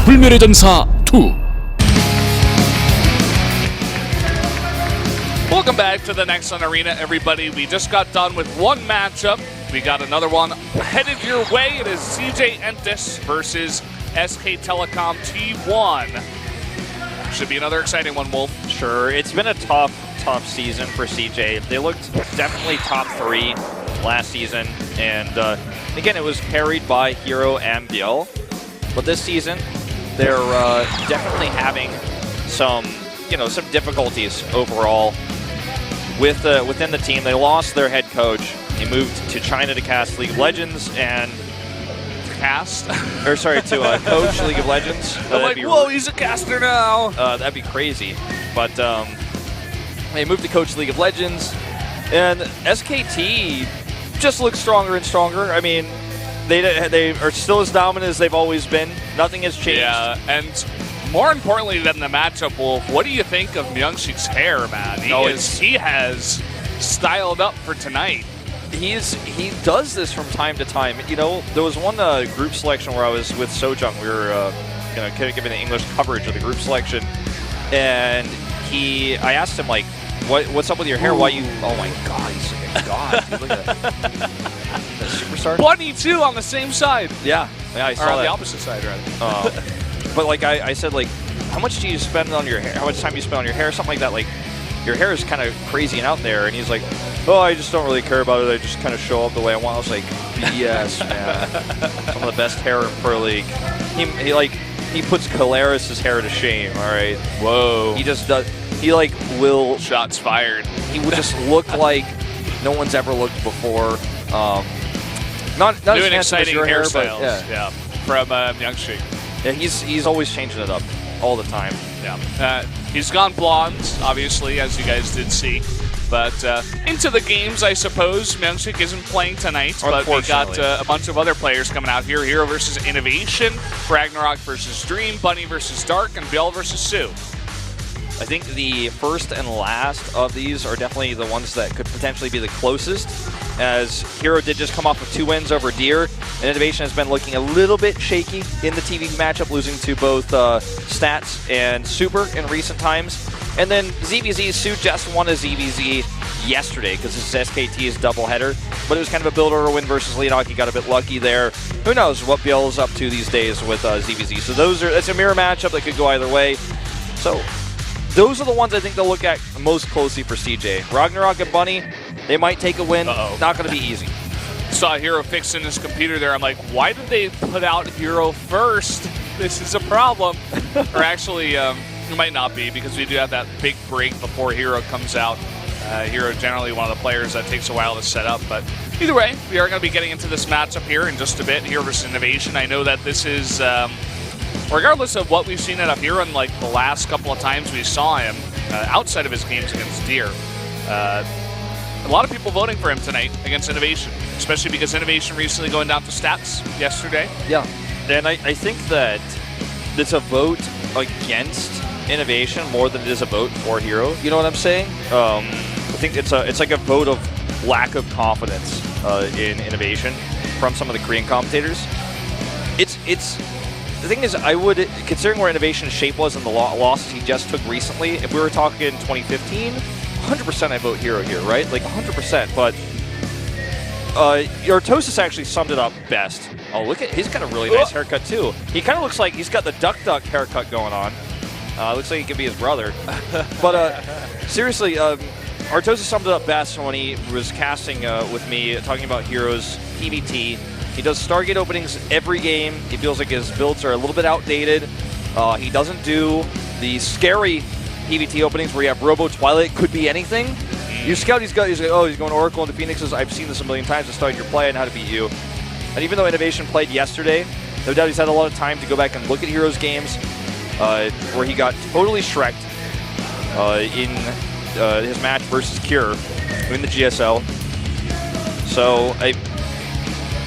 불멸의 전사 2. Welcome back to the Next One Arena, everybody. We just got done with one matchup. We got another one headed your way. It is CJ Entis versus SK Telecom T1. Should be another exciting one, Wolf. Sure, it's been a tough season for CJ. They looked definitely top 3 last season, and again, it was carried by herO and Biel. But this season, they're definitely having some difficulties overall within the team. They lost their head coach. He moved to China to cast League of Legends and to coach League of Legends. I'm like, whoa, he's a caster now. That'd be crazy. But they moved to coach League of Legends, and SKT just looks stronger and stronger. I mean, they are still as dominant as they've always been. Nothing has changed. Yeah, and more importantly than the matchup, Wolf, what do you think of Myungsik's hair, man? He has styled up for tonight. He does this from time to time. You know, there was one group selection where I was with Sejong. We were giving the English coverage of the group selection, and I asked him, like, what's up with your hair? Why you? Oh my God, he's like a god. Dude, look at that superstar. Bunny too on the same side. Yeah, I saw or on that. The opposite side, rather. But like I said, like, how much do you spend on your hair? How much time do you spend on your hair? Something like that. Like, your hair is kind of crazy and out there. And he's like, oh, I just don't really care about it. I just kind of show up the way I want. I was like, BS, man. Some of the best hair in Pro League. He puts Caleris' hair to shame. All right. Whoa. He just does. He will. Shots fired. He would just look like no one's ever looked before. Not new as and handsome as exciting your hair, hairstyles. but Yeah, from Myungsik. Yeah, he's always changing it up all the time. Yeah, he's gone blonde, obviously, as you guys did see. But into the games, I suppose. Myungsik isn't playing tonight, but we got a bunch of other players coming out here. herO versus INnoVation, Ragnarok versus Dream, Bunny versus Dark, and Biel versus Sue. I think the first and last of these are definitely the ones that could potentially be the closest, as herO did just come off with 2 wins over Deer, and INnoVation has been looking a little bit shaky in the TV matchup, losing to both Stats and Super in recent times. And then ZVZ, Sue just won a ZVZ yesterday because this is SKT's doubleheader, but it was kind of a builder win versus Leonok. He got a bit lucky there. Who knows what Biel is up to these days with ZVZ. So it's a mirror matchup that could go either way. So those are the ones I think they'll look at most closely for CJ. Ragnarok and Bunny, they might take a win. Not going to be easy. Saw herO fixing his computer there. I'm like, why did they put out herO first? This is a problem. Or actually, it might not be, because we do have that big break before herO comes out. herO generally one of the players that takes a while to set up. But either way, we are going to be getting into this matchup here in just a bit. herO versus INnoVation. I know that this is... regardless of what we've seen out of herO in like the last couple of times we saw him, outside of his games against Deer, a lot of people voting for him tonight against INnoVation, especially because INnoVation recently going down to Stats yesterday. Yeah, and I think that it's a vote against INnoVation more than it is a vote for herO. You know what I'm saying? I think it's like a vote of lack of confidence in INnoVation from some of the Korean commentators. The thing is, I would, considering where INnoVation's shape was in the losses he just took recently, if we were talking 2015, 100% I vote herO here, right? Like 100%. But Artosis actually summed it up best. Oh, look at, he's got a really nice haircut too. He kind of looks like he's got the Duck haircut going on. Looks like he could be his brother. But seriously, Artosis summed it up best when he was casting with me, talking about herO's PvT. He does Stargate openings every game. He feels like his builds are a little bit outdated. He doesn't do the scary PvT openings where you have Robo Twilight, could be anything. You scout, he's like, oh, he's going Oracle into Phoenixes. I've seen this a million times to start your play and how to beat you. And even though INnoVation played yesterday, no doubt he's had a lot of time to go back and look at herO's games, where he got totally shreked in his match versus Cure in the GSL. So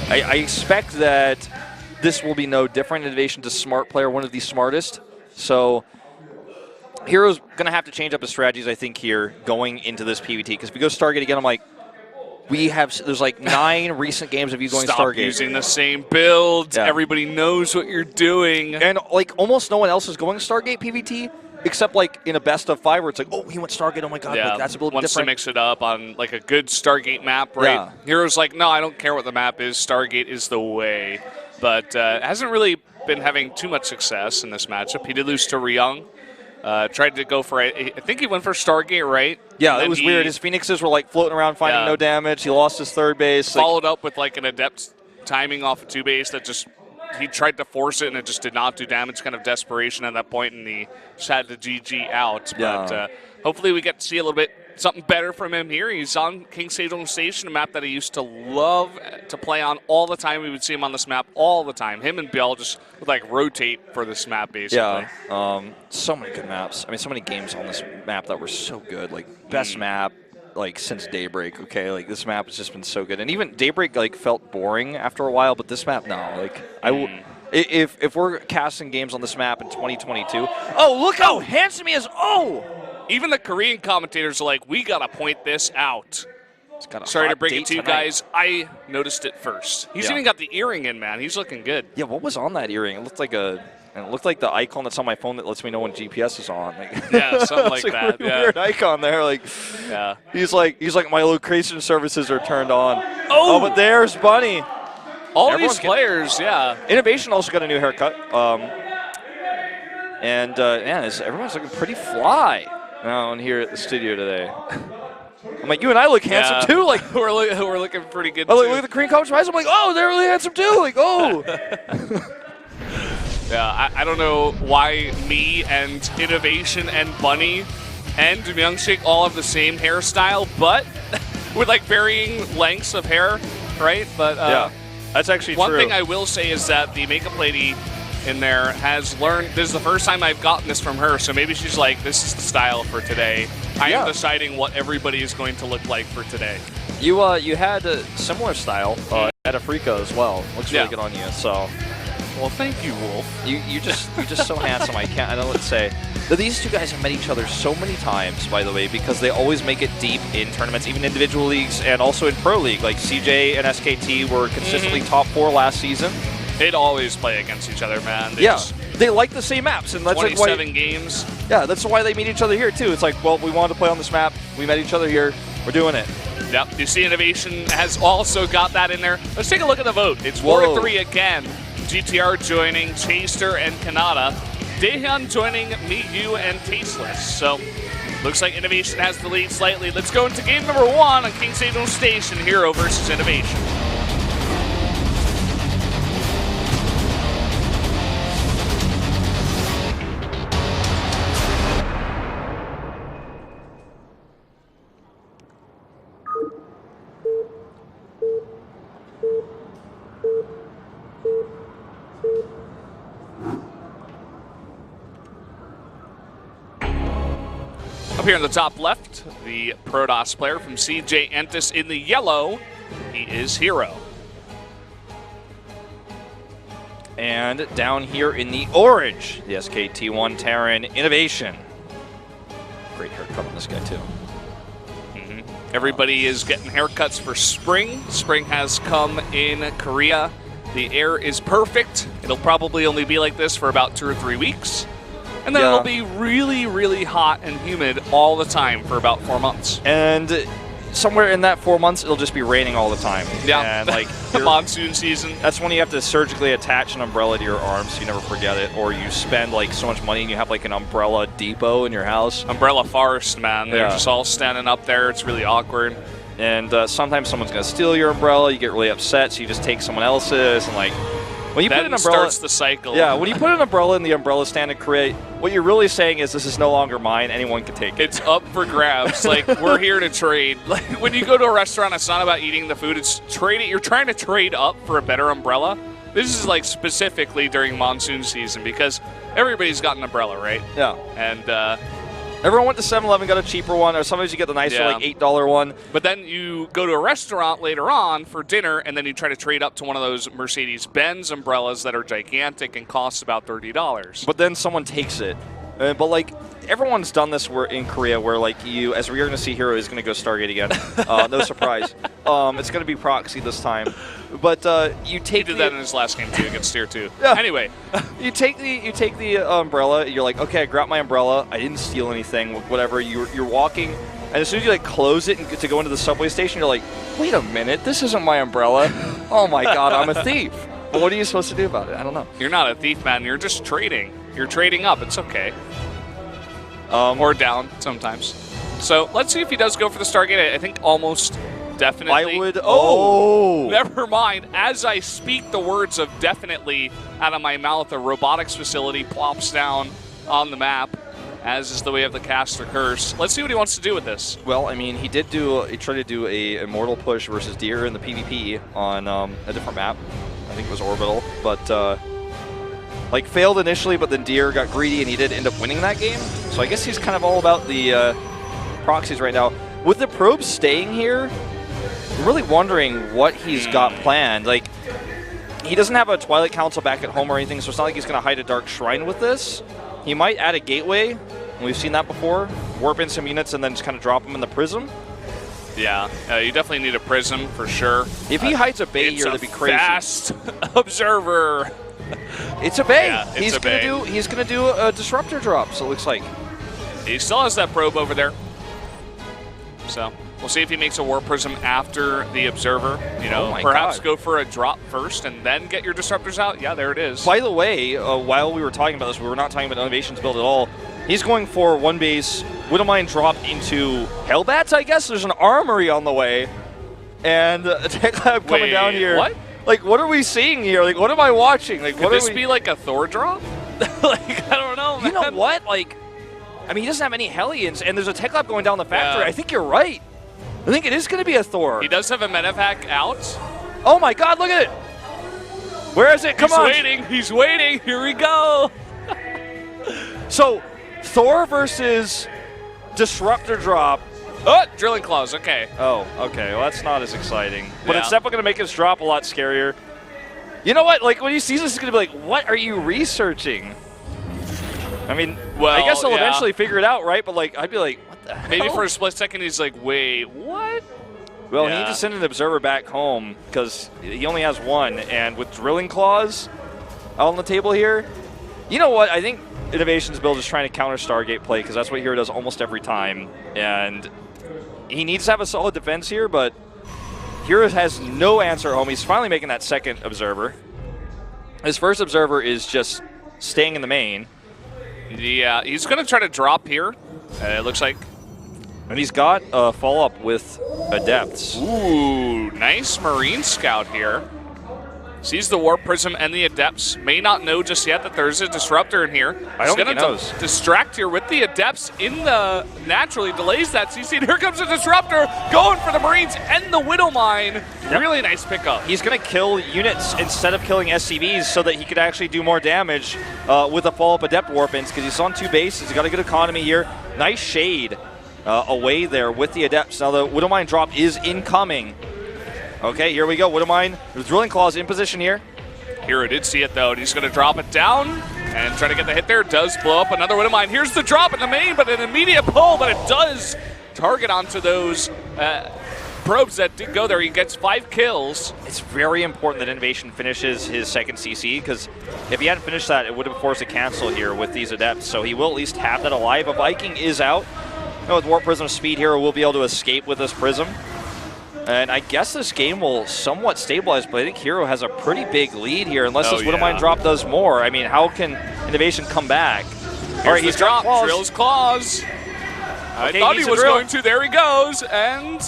I expect that this will be no different. INnoVation's a smart player, one of the smartest. So herO's going to have to change up his strategies, I think, here going into this PvT. Because if we go Stargate again, I'm like, there's like 9 recent games of you going Stop Stargate. using the same build. Yeah. Everybody knows what you're doing. And like almost no one else is going Stargate PvT except like in a best of 5 where it's like, oh, he went Stargate. Oh my God, Yeah, like, that's a little wants different. to mix it up on like a good Stargate map, right? Yeah. Hero's like, no, I don't care what the map is. Stargate is the way. But hasn't really been having too much success in this matchup. He did lose to Ryung. Tried to go for I think he went for Stargate, right? Yeah, it was weird. His Phoenixes were like floating around, finding no damage. He lost his third base. Followed up with like an adept timing off a 2-base that just he tried to force it and it just did not do damage. Kind of desperation at that point, and he just had to GG out. Yeah. But hopefully we get to see a little bit something better from him here. He's on King Sejong Station, a map that he used to love to play on all the time. We would see him on this map all the time. Him and Bill just would like rotate for this map, basically. Yeah, so many good maps. I mean, so many games on this map that were so good. Like, best map, like, since Daybreak, okay? Like, this map has just been so good. And even Daybreak, like, felt boring after a while, but this map, no. Like, if we're casting games on this map in 2022, oh, look how handsome he is! Oh! Even the Korean commentators are like, we got to point this out. Sorry to break it to you guys. I noticed it first. He's even got the earring in, man. He's looking good. Yeah, what was on that earring? It looked like the icon that's on my phone that lets me know when GPS is on. Like, yeah, something like that. Yeah, weird icon there. Like, yeah. He's like my location services are turned on. Oh, but there's Bunny. All these players, yeah. INnoVation also got a new haircut. And everyone's looking pretty fly down here at the studio today. I'm like, you and I look handsome too. Like we're looking pretty good. Look at the Korean coach eyes. I'm like, oh, they're really handsome too. Like, oh. Yeah, I don't know why me and INnoVation and Bunny and Myungshik all have the same hairstyle, but with like varying lengths of hair, right? But yeah, that's actually one true. thing I will say is that the makeup lady in there has learned. This is the first time I've gotten this from her, so maybe she's like, this is the style for today. I am deciding what everybody is going to look like for today. You had a similar style at Africa as well. Looks really good on you. So, well, thank you, Wolf. You're just so handsome. I don't know what to say. But these two guys have met each other so many times, by the way, because they always make it deep in tournaments, even individual leagues and also in Pro League. Like CJ and SKT were consistently top 4 last season. They'd always play against each other, man. They like the same maps, and that's 27 like why, games. Yeah, that's why they meet each other here too. It's like, well, we wanted to play on this map. We met each other here. We're doing it. Yep. You see, INnoVation has also got that in there. Let's take a look at the vote. It's 4-3 again. GTR joining Chaser and Kanata. Daehyun joining Miyu and Tasteless. So, looks like INnoVation has the lead slightly. Let's go into game number 1 on King Sejong Station. herO versus INnoVation. Up here in the top left, the Protoss player from CJ Entis in the yellow. He is herO. And down here in the orange, the SKT1 Terran INnoVation. Great haircut on this guy too. Everybody is getting haircuts for spring. Spring has come in Korea. The air is perfect. It'll probably only be like this for about 2 or 3 weeks. And then it'll be really, really hot and humid all the time for about 4 months. And somewhere in that 4 months, it'll just be raining all the time. Yeah, and like the monsoon season. That's when you have to surgically attach an umbrella to your arm so you never forget it, or you spend like so much money and you have like an umbrella depot in your house. Umbrella forest, man. They're just all standing up there. It's really awkward. And sometimes someone's gonna steal your umbrella. You get really upset, so you just take someone else's and like. When you put an umbrella, starts the cycle. Yeah, when you put an umbrella in the umbrella stand in Korea, what you're really saying is this is no longer mine. Anyone can take it. It's up for grabs. Like, we're here to trade. Like, when you go to a restaurant, it's not about eating the food. It's trading. You're trying to trade up for a better umbrella. This is like specifically during monsoon season because everybody's got an umbrella, right? Yeah. And everyone went to 7-Eleven, got a cheaper one, or sometimes you get the nicer, like $8 one. But then you go to a restaurant later on for dinner, and then you try to trade up to one of those Mercedes-Benz umbrellas that are gigantic and cost about $30. But then someone takes it. But like, everyone's done this in Korea where, like, as we're going to see, herO is going to go Stargate again. No surprise. It's going to be Proxy this time. But you take he did that in his last game, too, against Tier 2. Yeah. Anyway. You take the umbrella. You're like, okay, I grabbed my umbrella. I didn't steal anything, whatever. You're walking, and as soon as you, like, close it and to go into the subway station, you're like, wait a minute, this isn't my umbrella. Oh, my God, I'm a thief. But what are you supposed to do about it? I don't know. You're not a thief, man. You're just trading. You're trading up. It's okay. Or down sometimes. So let's see if he does go for the Stargate. I think almost definitely. I would. Oh! Never mind. As I speak the words of definitely out of my mouth, a robotics facility plops down on the map, as is the way of the caster curse. Let's see what he wants to do with this. Well, I mean, he tried to do a immortal push versus Deer in the PvP on a different map. I think it was Orbital, but like failed initially, but then Deer got greedy and he did end up winning that game. So I guess he's kind of all about the proxies right now. With the probes staying here, I'm really wondering what he's got planned. Like, he doesn't have a Twilight Council back at home or anything, so it's not like he's going to hide a Dark Shrine with this. He might add a gateway. We've seen that before. Warp in some units and then just kind of drop them in the prism. Yeah, you definitely need a prism for sure. If he hides a Bay here, that'd be crazy. Fast observer. It's a Bay. Yeah, he's gonna do a disruptor drop. So it looks like he still has that probe over there. So we'll see if he makes a Warp Prism after the observer. You know, perhaps go for a drop first and then get your disruptors out. Yeah, there it is. By the way, while we were talking about this, we were not talking about INnoVation's build at all. He's going for one base Widowmine drop into Hellbats, I guess. There's an armory on the way. And a Tech Lab coming down here. What? Like, what are we seeing here? Like, what am I watching? Like, could this be like a Thor drop? Like, I don't know, man. You know what? Like, I mean, he doesn't have any Hellions, and there's a Tech Lab going down the factory. Yeah. I think you're right. I think it is going to be a Thor. He does have a medevac out. Oh, my God, look at it. Where is it? Come on. He's waiting. He's waiting. Here we go. So, Thor versus Disruptor drop. Oh, Drilling Claws, okay. Oh, okay. Well, that's not as exciting. But it's definitely going to make his drop a lot scarier. You know what? Like, when he sees this, he's going to be like, what are you researching? I mean, well, I guess he'll eventually figure it out, right? But, like, I'd be like, what the hell? Maybe for a split second, he's like, wait, what? Well, he needs to send an observer back home because he only has one. And with Drilling Claws out on the table here, you know what? I think INnoVation's build is trying to counter Stargate play because that's what herO does almost every time. And he needs to have a solid defense here, but herO has no answer at home. He's finally making that second observer. His first observer is just staying in the main. Yeah, he's going to try to drop here, it looks like. And he's got a follow-up with Adepts. Ooh, nice Marine Scout here. Sees the Warp Prism and the Adepts. May not know just yet that there's a Disruptor in here. I don't think he knows. Distract here with the Adepts in the... Naturally delays that CC. And here comes the Disruptor going for the Marines and the Widowmine. Yep. Really nice pickup. He's going to kill units instead of killing SCVs so that he could actually do more damage with a follow-up Adept Warp-ins because he's on two bases. He's got a good economy here. Nice shade away there with the Adepts. Now the Widowmine drop is incoming. Okay, here we go. Widowmine, the Drilling Claws in position here. herO did see it, though, and he's going to drop it down and try to get the hit there. Does blow up another Widowmine. Here's the drop in the main, but an immediate pull, but it does target onto those probes that did go there. He gets 5 kills. It's very important that INnoVation finishes his second CC, because if he hadn't finished that, it would have forced a cancel here with these Adepts, so he will at least have that alive. A Viking is out. With Warp Prism speed, herO will be able to escape with this Prism. And I guess this game will somewhat stabilize, but I think herO has a pretty big lead here, unless this Widowmine drop does more. I mean, how can INnoVation come back? All right, he's dropped. Drills Claws. I thought he was going to. There he goes. And,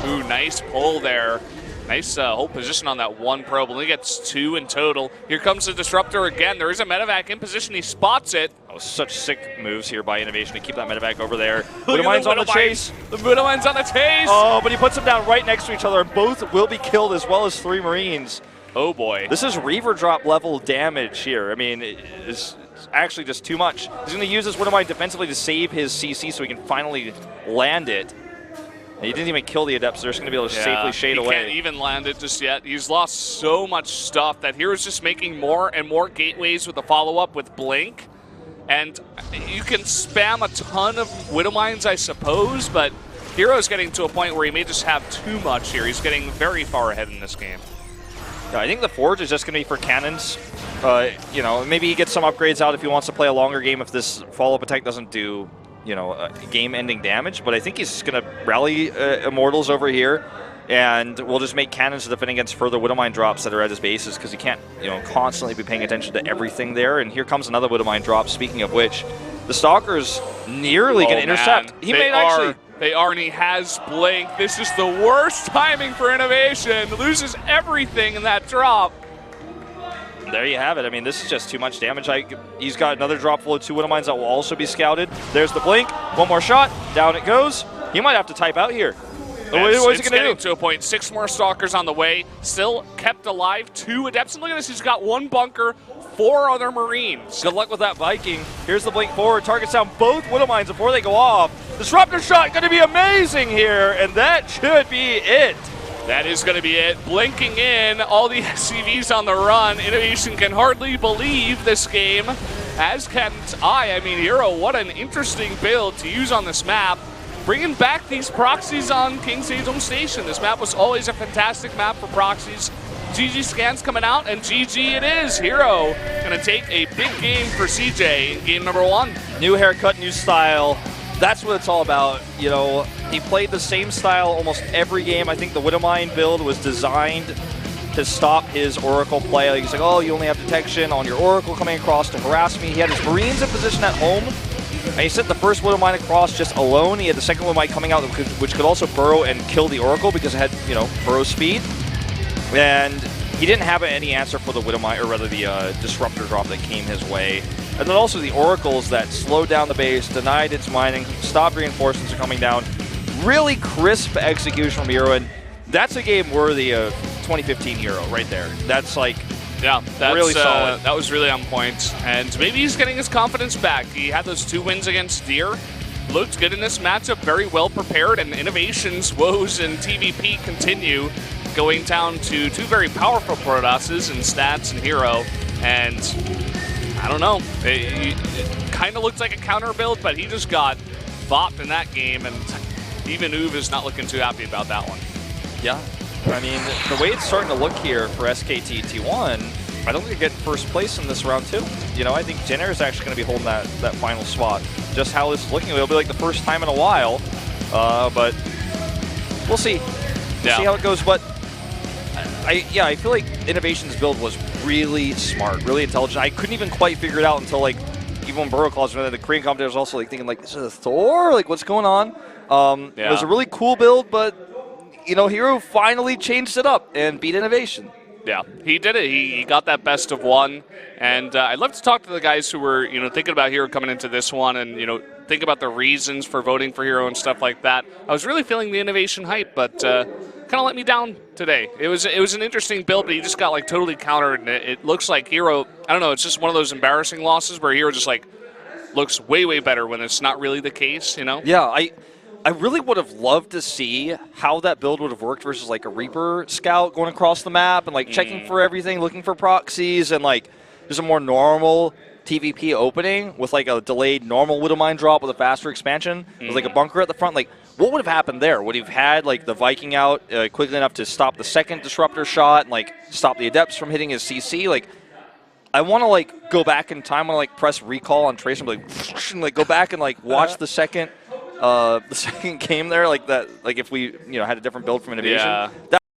ooh, nice pull there. Nice hold position on that one probe. Only gets 2 in total. Here comes the Disruptor again. There is a medevac in position. He spots it. Oh, such sick moves here by INnoVation to keep that medevac over there. Widowmine's on the chase. The Widowmine's on the chase. Oh, but he puts them down right next to each other. Both will be killed, as well as 3 Marines. Oh, boy. This is Reaver drop level damage here. I mean, it's actually just too much. He's going to use this Widowmine defensively to save his CC so he can finally land it. He didn't even kill the Adepts. They're just going to be able to safely shade away. He can't even land it just yet. He's lost so much stuff that hero's just making more and more gateways with the follow-up with Blink. And you can spam a ton of Widow Mines, I suppose, but herO's getting to a point where he may just have too much here. He's getting very far ahead in this game. Yeah, I think the Forge is just going to be for cannons. You know, maybe he gets some upgrades out if he wants to play a longer game if this follow-up attack doesn't do, you know, game-ending damage. But I think he's going to rally Immortals over here, and we'll just make cannons to defend against further Widowmine drops that are at his bases because he can't, you know, constantly be paying attention to everything there. And here comes another Widowmine drop. Speaking of which, the Stalker's nearly going to intercept. Man. He may actually. They are, and he has Blink. This is the worst timing for INnoVation. Loses everything in that drop. There you have it. I mean, this is just too much damage. He's got another drop full of 2 Widow Mines that will also be scouted. There's the Blink. One more shot. Down it goes. He might have to type out here. What is he going to do? To a point. 6 more Stalkers on the way. Still kept alive. 2 Adepts. And look at this. He's got 1 bunker. 4 other Marines. Good luck with that Viking. Here's the Blink forward. Targets down both Widow Mines before they go off. Disruptor shot going to be amazing here, and that should be it. That is going to be it. Blinking in. All the SCVs on the run. INnoVation can hardly believe this game, as can't I. I mean, herO, what an interesting build to use on this map. Bringing back these proxies on King Sejong Station. This map was always a fantastic map for proxies. GG scans coming out, and GG it is. herO going to take a big game for CJ in game number 1. New haircut, new style. That's what it's all about. You know, he played the same style almost every game. I think the Widowmine build was designed to stop his Oracle play. Like, he's like, oh, you only have detection on your Oracle coming across to harass me. He had his Marines in position at home, and he sent the first Widowmine across just alone. He had the second Widowmine coming out, which could also burrow and kill the Oracle because it had, you know, burrow speed. And he didn't have any answer for the Widowmine, or rather the Disruptor drop that came his way. And then also the Oracles that slowed down the base, denied its mining, stopped reinforcements from coming down. Really crisp execution from herO, and that's a game worthy of 2015 herO right there. That's like, yeah, that's really solid. That was really on point. And maybe he's getting his confidence back. He had those 2 wins against Deer. Looked good in this matchup, very well prepared, and INnoVation's woes in TVP continue, going down to 2 very powerful Protosses in Stats and herO. And I don't know, it kind of looks like a counter build, but he just got bopped in that game, and even Uve is not looking too happy about that one. Yeah, I mean, the way it's starting to look here for SKT T1, I don't think they get first place in this round 2. You know, I think Jenner is actually going to be holding that final spot. Just how this is looking, it'll be like the first time in a while, but we'll see. We'll see how it goes, but I feel like INnoVation's build was really smart, really intelligent. I couldn't even quite figure it out until, like, even when Burrow calls, the Korean commentator was also like thinking, like, is it a Thor? Like, what's going on? It was a really cool build, but, you know, herO finally changed it up and beat INnoVation. Yeah, he did it. He got that best of 1, and I'd love to talk to the guys who were, you know, thinking about herO coming into this one, and, you know, think about the reasons for voting for herO and stuff like that. I was really feeling the INnoVation hype, but kind of let me down today. It was an interesting build, but he just got, like, totally countered, and it looks like herO, I don't know, it's just one of those embarrassing losses where herO just, like, looks way, way better when it's not really the case, you know? Yeah, I really would have loved to see how that build would have worked versus, like, a Reaper scout going across the map and, like, checking for everything, looking for proxies, and, like, there's a more normal TVP opening with, like, a delayed normal Widowmine drop with a faster expansion with, like, a bunker at the front. Like, what would have happened there? Would he have had, like, the Viking out quickly enough to stop the second Disruptor shot and, like, stop the Adepts from hitting his CC? Like, I want to, like, go back in time. I want to, like, press recall on Tracer and, like, go back and, like, watch the second game there, like that, like if we, you know, had a different build from INnoVation. Yeah.